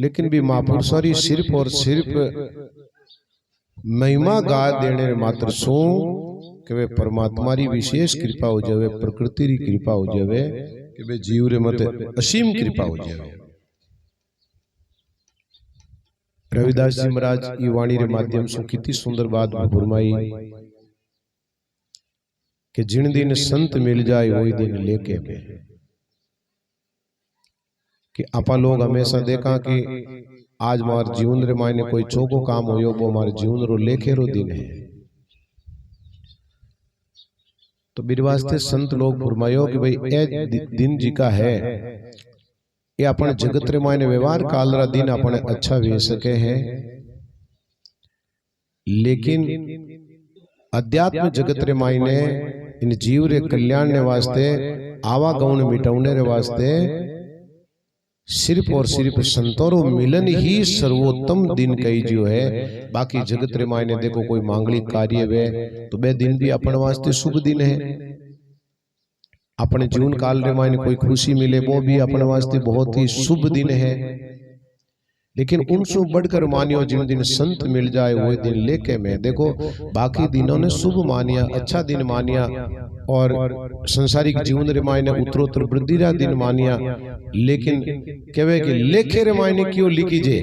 लेकिन भी महापुरुषों सिर्फ और सिर्फ महिमा गा देने मात्र शू कि वे परमात्मा री विशेष कृपा हो जावे, प्रकृति री कृपा हो जावे कि वे जीव रे मत असीम कृपा हो जावे। रविदास जी महाराज ये वाणी रे माध्यम से कितनी सुंदर बात फरमाई कि जिन दिन संत मिल जाए वही दिन लेके में। कि आपा लोग हमेशा देखा कि आज हमारे जीवन रे मायने कोई चोको काम हो वो हमारे जीवन रो लेखे रो दिन है। तो मेरे वास्ते संत लोग फरमायो कि भाई ए दिन जी का है ये अपने जगत रे मायने व्यवहार काल रा दिन अपने अच्छा वे सके हैं, लेकिन अध्यात्म जगत रे मायने इन जीव रे कल्याण ने वास्ते आवागमन मिटाउने रे वास्ते सिर्फ और सिर्फ संतों मिलन ही सर्वोत्तम दिन कही जो है। बाकी जगत रे मायने देखो कोई मांगलिक कार्य वे तो बे दिन भी अपने वास्ते शुभ दिन है। अपने जीवन काल रे मायने कोई खुशी मिले वो भी अपने वास्ते बहुत ही शुभ दिन है। लेकिन उनसे बढ़कर मानियो जिन दिन संत मिल जाए वही दिन लेके में। देखो बाकी दिनों ने शुभ मानिया, अच्छा दिन मानिया और संसारिक जीवन रे मायने उत्तरोत्तर वृद्धि रा दिन मानिया, लेकिन कहवे कि लेखे रे मायने क्यों लिखी जे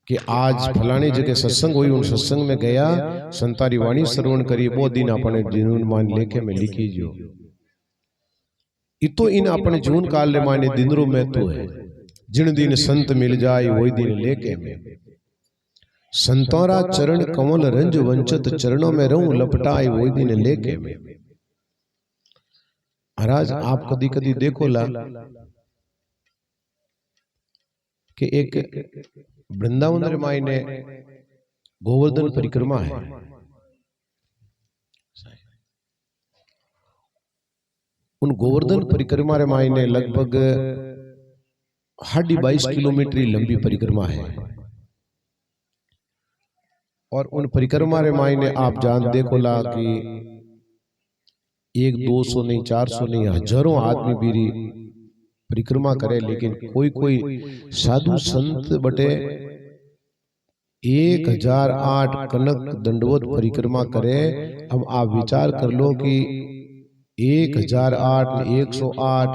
कि आज फलानी जगह सत्संग हुई, उन सत्संग में गया, संतारी वाणी श्रवण करी, वो दिन अपने जीवन मान लेखे में लिखी जो इतो इन अपने जीवन काल रे मायने दिन रो महत्व है। जिन दिन संत मिल जाए वही दिन लेके में। संतोरा चरण कमल रंज वंचित चरणों में रहूं लपटाए वही दिन लेके में। महाराज आप कदी कदी देखो ला कि एक वृंदावन रे मायने गोवर्धन परिक्रमा है। उन गोवर्धन परिक्रमा रे मायने लगभग 22 किलोमीटर लंबी परिक्रमा है। और उन परिक्रमा रे मायने आप जान देखो ला कि 100-200 नहीं, 400 नहीं, हजारों आदमी बीरी परिक्रमा करे। लेकिन कोई कोई साधु संत बटे 1008 कनक दंडवत परिक्रमा करे। अब आप विचार कर लो कि 1008, 108,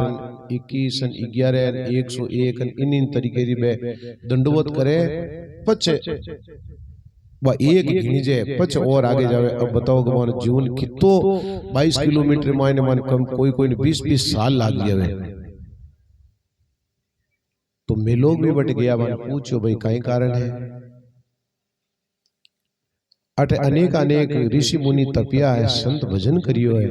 21, 11, 101 इन तरीके री दंडवत करे पचे वह एक गिनीजे पच और आगे जावे। अब बताओ हमारा जीवन कितो 22 किलोमीटर मायने मान कम कोई कोई 20-20 साल लाग जावे। तो मैं लोग भी बट गया मान पूछो भाई कई कारण है। अटे अनेक अनेक ऋषि मुनि तपिया है, संत भजन करियो है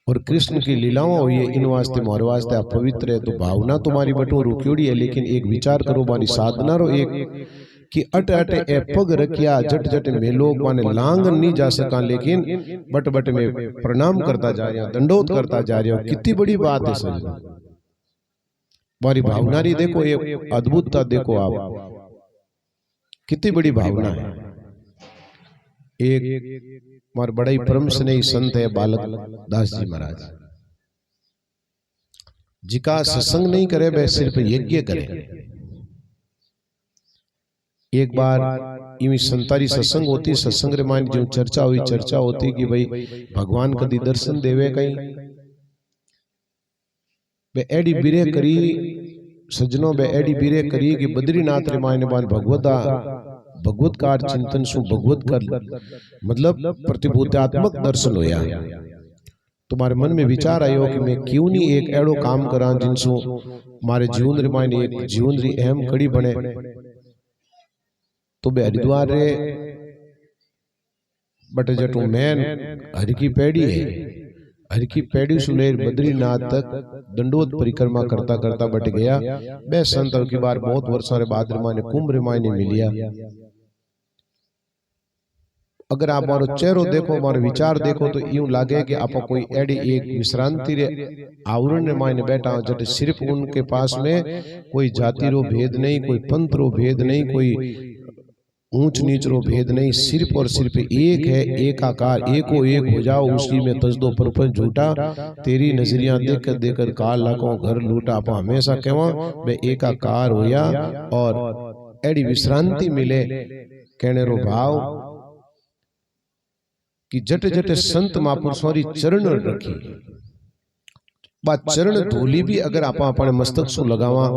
और कृष्ण की लीलाओं हुई है। इन वास्ते मोर वास्ते आप पवित्र है। तो भावना तुम्हारी बटो रुक्योड़ी है, लेकिन एक विचार करो मारी साधना रो एक कि अट अट ए पग रखिया जट जट में लोग माने लांग नहीं जा सका, लेकिन बट बट में प्रणाम करता जा रहा, दंडोत करता जा रहा। कितनी बड़ी बात है सर, हमारी भावना री देखो ये अद्भुतता देखो आप, कितनी बड़ी भावना है। एक हमारे बड़ा ही परम स्नेही संत है बालक दास जी महाराज जी का सत्संग नहीं करे वह सिर्फ यज्ञ करे। एक बार इमी संतारी सत्संग होती, सत्संग रे मान जो चर्चा हुई, चर्चा होती कि भाई भगवान कदी दर्शन देवे कहीं बे एडी बिरे करी सज्जनों बे एडी बिरे करी कि बद्रीनाथ रे मायने बान भगवत कार चिंतन सु भगवत कर मतलब प्रतिभूतात्मक दर्शन होया। तुम्हारे मन में विचार आयो कि मैं क्यों नहीं एक एड़ो काम करा जिनसु हमारे जीवन रे मायने एक जीवन री अहम कड़ी बने। तो बे हरिद्वार रे बटे जटू मैन हरि की पेड़ी है, हरि की पेड़ी सुलेर बद्रीनाथ तक दंडोत परिक्रमा करता करता बट गया। बे संत की बार बहुत वर्षों रे बाद माने कुंभ रे मायने मिलिया। अगर आप मारो चेहरो देखो, मारो विचार देखो तो यूं लागे कि आप कोई एडी एक विश्रांति रे आवरण रे मायने बैठा जट सिर्फ उनके पास में कोई जाति रो भेद नहीं, कोई पंथ रो भेद नहीं, कोई ऊंच नीच रो भेद नहीं, सिर्फ और सिर्फ एक है, एकाकार, एको एक हो जाओ, उसी में तज दो परपंच झूठा, तेरी नजरिया देखकर देखकर काल लाखों घर लूटा। आप हमेशा कहवा बे एकाकार होया और एड़ी विश्रांति मिले। कहने रो भाव कि जट जट संत महापुरुषों री चरण रखी, बात चरण धूली भी अगर आप अपने मस्तक सु लगावा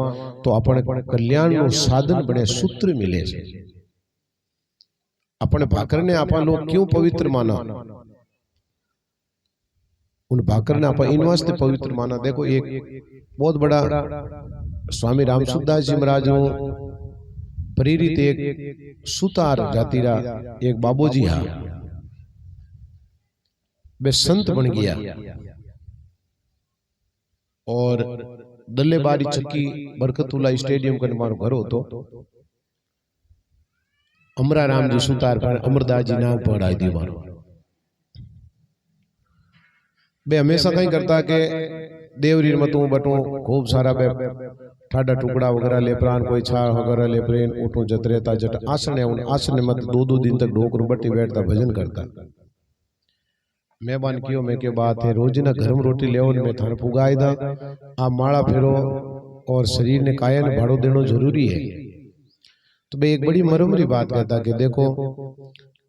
तो अपने कल्याण नो साधन बने, सूत्र मिले। अपने भाकर ने आप लोग क्यों पवित्र माना, उन भाकर ने आप इन वास्ते पवित्र माना। देखो एक बहुत बड़ा स्वामी रामसुखदास जी महाराज प्रेरित एक सुतार जातिरा एक बाबूजी हा वे संत बन गया और दल्लेबारी चक्की बरकतुल्ला स्टेडियम का मारो घर हो तो अमरा राम जी सुतार पर अमरदास जी नाम पढ़ाई दी मारो। बे हमेशा कहीं करता के देवरी मतू बटू खूब सारा बे ठाडा टुकड़ा वगैरह ले प्राण कोई छाल वगैरह ले प्रेन उठो जत रहता जट आसन है, उन आसन मत दो दिन तक ढोकर बट्टी बैठता भजन करता। मेहमान कियो मैं के बात है, रोज ना घर में रोटी ले मैं थाने पुगाई दा, आप माला फेरो और शरीर ने काया ने भाड़ो देना जरूरी है। तो भाई एक बड़ी मरमरी बात कहता कि देखो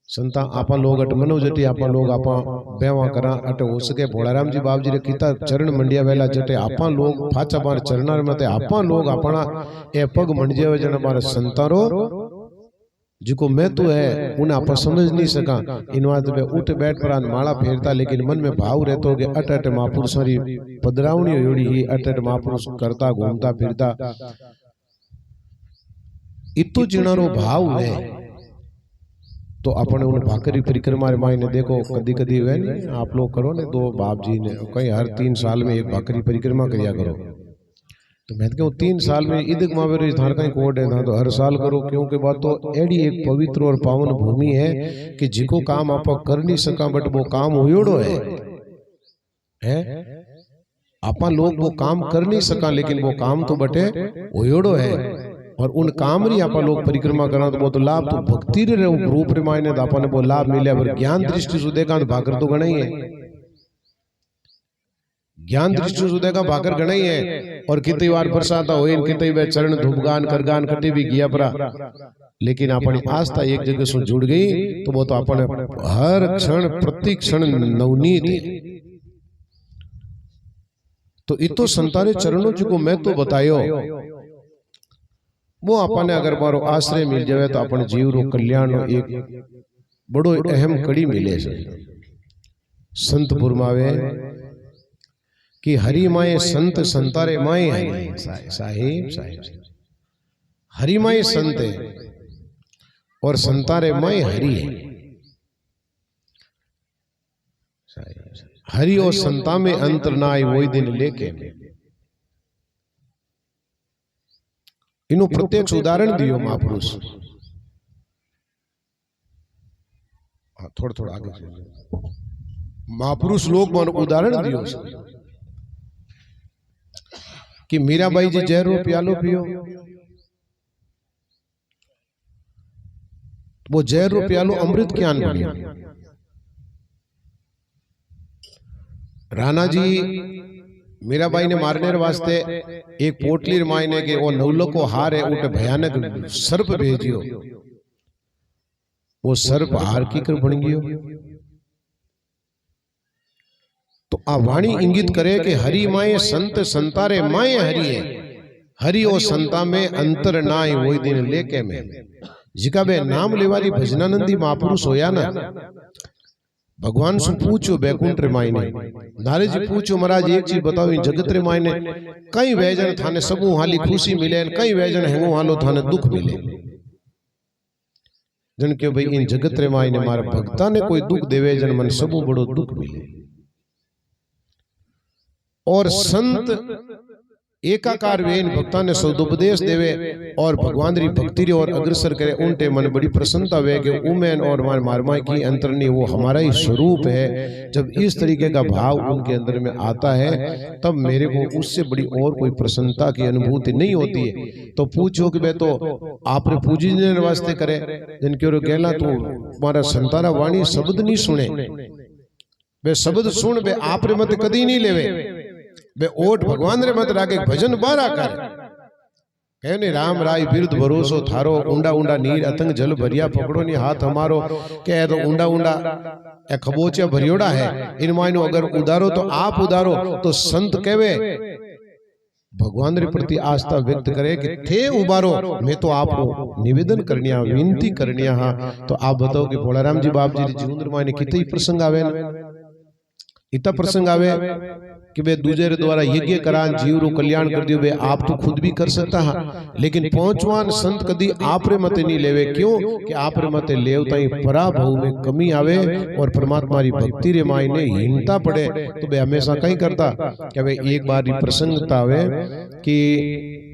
संता आपा लोग अट मनो जटी आपा लोग आपा बेवा करा अट हो सके भोलाराम जी बाप जी रे कीता चरण मंडिया वेला जटे आपा लोग फाचा बार चरणार मते आपा लोग अपना ए पग मंडजे वे जन बार संतारो जिको मैं तो है उन्हें आप समझ नहीं सका। इन बात पे उठ बैठ पर माला फेरता, लेकिन मन में भाव रहता हो कि अट अट महापुरुष पधरावणी योड़ी ही अट अट महापुरुष करता घूमता फिरता इतो जिनारो भाव है। तो अपने उन भाकरी परिक्रमा मायने देखो कदी कदी वे नहीं आप लोग करो ने दो बाप जी ने कहीं हर 3 साल में एक भाकरी परिक्रमा करिया करो। तो मैं कहूँ 3 साल में इदक मावेरो धार का कोड है तो हर साल करो, क्योंकि बात तो एडी एक पवित्र और पावन भूमि है कि जिको काम आप कर नहीं सका बट वो काम होयोड़ो है आपा लोग वो काम कर नहीं सका लेकिन वो काम तो बटे होयोड़ो है और उन काम री आपा लोग परिक्रमा करा तो वो तो लाभ तो भक्ति रे रूप रे मायने तो आपने वो लाभ मिले। पर ज्ञान दृष्टि से देखा तो भाकर तो गणा ही है, ज्ञान दृष्टि से देखा भाकर गणा ही है। और कितनी बार बरसाता हो कितनी बार चरण धूपगान करगान कटे भी गया परा, लेकिन अपनी आस्था एक जगह से जुड़ गई तो वो तो अपने हर क्षण प्रति क्षण नवनीत है। तो इतो संतारे चरणों जिको मैं तो बतायो वो अपने अगर मारो आश्रय मिल जाए तो अपने जीव रो कल्याण रो एक बड़ो अहम कड़ी मिले। संतपुर मावे कि हरि माए संत संतारे माए साहिब साहिब हरि माए संत है और संतारे माए हरि है। हरि और संता में अंतर ना आए वही दिन लेके इनो प्रत्यक्ष उदाहरण दियो महापुरुष। थोड़ा थोड़ा आगे महापुरुष लोग मन उदाहरण दियो कि मीराबाई जी जहरो प्यालो पियो, वो जहरो प्यालो अमृत ज्ञान बनियो। राणा जी मीराबाई ने मारने वास्ते एक पोटली मायने के वो नवलको हार है उठे भयानक सर्प भेजियो, वो सर्प हार की कर बन गयो। तो आ वाणी इंगित करे कि हरि माए संत संतारे माए हरि है, हरि और संता में अंतर नाय वही दिन लेके में जिका बे नाम लेवारी भजनानंदी महापुरुष होया ना। भगवान से पूछो बैकुंठ रे मायने नारे जी पूछो महाराज एक चीज बताओ इन जगत रे मायने कई वैजन थाने सबू हाली खुशी मिले कई वैजन हेंगो हालो थाने दुख मिले। जन के भाई इन जगत रे मायने मारा भक्ता ने कोई दुख देवे जन मन सबू बड़ो दुख मिले। और संत एकाकार वे इन भक्ता ने सदुपदेश देवे और भगवान री भक्ति रे और अग्रसर करे। उनटे मन बड़ी प्रसन्नता वे कि उमेन और मारमा की अंतरनी वो हमारा ही स्वरूप है। जब इस तरीके का भाव उनके अंदर में आता है तब मेरे को उससे बड़ी और कोई प्रसन्नता की अनुभूति नहीं होती है। तो पूछो कि वे तो आपने पूजने वास्ते करे जिनके कहला तू हमारा संतारा वाणी शब्द नहीं सुने, वे शब्द सुन वे आप रे मत कदी नहीं लेवे, बे ओट भगवान रे मत रागे भजन बारा कर कहने राम राय बिरद भरोसो थारो। ऊंडा ऊंडा नीर अतंग जल भरिया पकड़ो नहीं हाथ हमारो। कह तो ऊंडा ऊंडा खबोचा भरियोड़ा है, इन मायनो अगर उदारो तो आप उदारो। तो संत कहवे भगवान रे प्रति आस्था व्यक्त करे कि थे उबारो, मैं तो आपको निवेदन करनिया विनती करनिया। हाँ तो आप बताओ कि भोलाराम जी बाप जी जीवन मायने कितने प्रसंग आवे ना, इतना प्रसंग आवे कि वे दूसरे द्वारा यज्ञ करान जीव रो कल्याण कर दियो। वे आप तो खुद भी कर सकता है, लेकिन पहुंचवान संत कदी आप रे मते नहीं लेवे। क्यों कि आप रे मते लेवता ही पराभव में कमी आवे और परमात्मा री भक्ति रे मायने हीनता पड़े। तो वे हमेशा कहीं करता कि वे एक बार प्रसंगता आवे कि